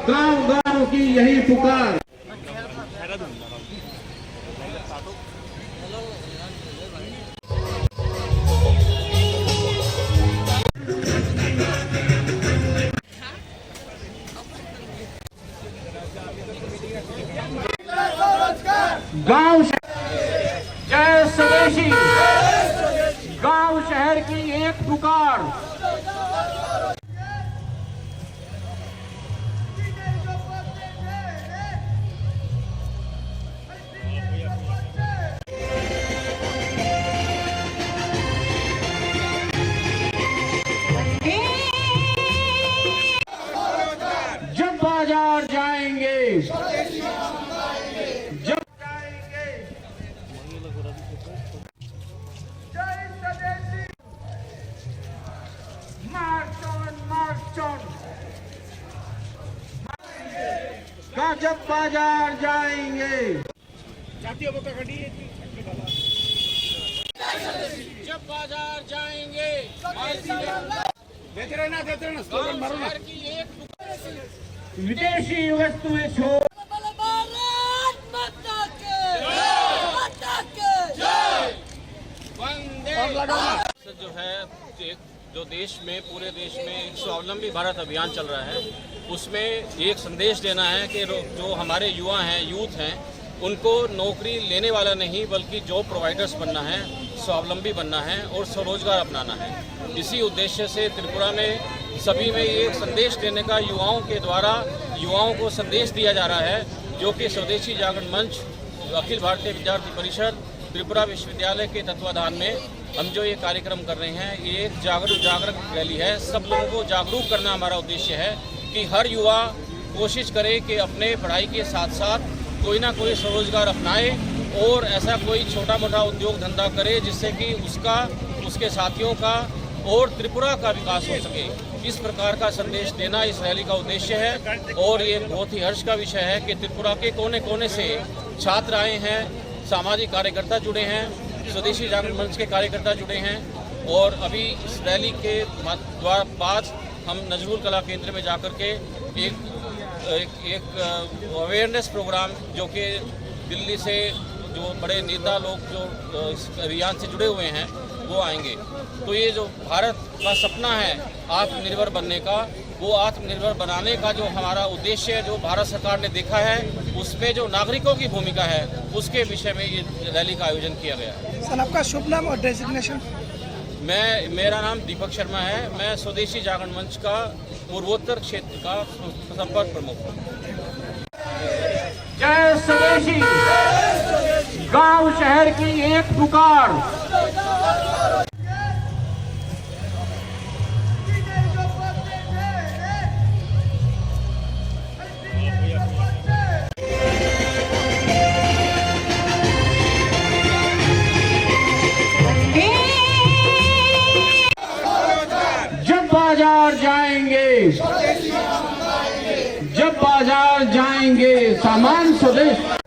गांव गांव की यही पुकार। गांव जय स्वदेशी, गांव शहर की एक पुकार। जब बाजार जाएंगे, जब जाएंगे, जय स्वदेशी, मार्च ऑन, मार्च ऑन। जब बाजार जाएंगे, जब बाजार जाएंगे, देते रहना शहर की एक विदेशी वस्तुएं छोड़। जो है जो देश में, पूरे देश में एक स्वावलंबी भारत अभियान चल रहा है, उसमें एक संदेश देना है कि जो हमारे युवा हैं, यूथ हैं, उनको नौकरी लेने वाला नहीं बल्कि जॉब प्रोवाइडर्स बनना है, स्वावलंबी बनना है और स्वरोजगार अपनाना है। इसी उद्देश्य से त्रिपुरा में सभी में एक संदेश देने का युवाओं के द्वारा युवाओं को संदेश दिया जा रहा है, जो कि स्वदेशी जागरण मंच, अखिल भारतीय विद्यार्थी परिषद, त्रिपुरा विश्वविद्यालय के तत्वाधान में हम जो ये कार्यक्रम कर रहे हैं, ये एक जागरूक रैली है। सब लोगों को जागरूक करना हमारा उद्देश्य है कि हर युवा कोशिश करे कि अपने पढ़ाई के साथ साथ कोई ना कोई स्वरोजगार अपनाए और ऐसा कोई छोटा मोटा उद्योग धंधा करे जिससे कि उसका, उसके साथियों का और त्रिपुरा का विकास हो सके। इस प्रकार का संदेश देना इस रैली का उद्देश्य है और ये बहुत ही हर्ष का विषय है कि त्रिपुरा के कोने कोने से छात्र आए हैं, सामाजिक कार्यकर्ता जुड़े हैं, स्वदेशी जागरण मंच के कार्यकर्ता जुड़े हैं और अभी इस रैली के बाद हम नजरुल कला केंद्र में जाकर के एक अवेयरनेस प्रोग्राम, जो कि दिल्ली से जो बड़े नेता लोग जो इस अभियान से जुड़े हुए हैं वो आएंगे। तो ये जो भारत का सपना है आत्मनिर्भर बनने का, वो आत्मनिर्भर बनाने का जो हमारा उद्देश्य है, जो भारत सरकार ने देखा है, उसमें जो नागरिकों की भूमिका है, उसके विषय में ये रैली का आयोजन किया गया है। सर, आपका शुभ नाम और डेजिग्नेशन? मेरा नाम दीपक शर्मा है। मैं स्वदेशी जागरण मंच का पूर्वोत्तर क्षेत्र का संपर्क प्रमुख हूँ। जय स्वदेशी, गांव शहर की एक पुकार। जब बाजार जाएंगे, जब बाजार जाएंगे, सामान स्वदेश।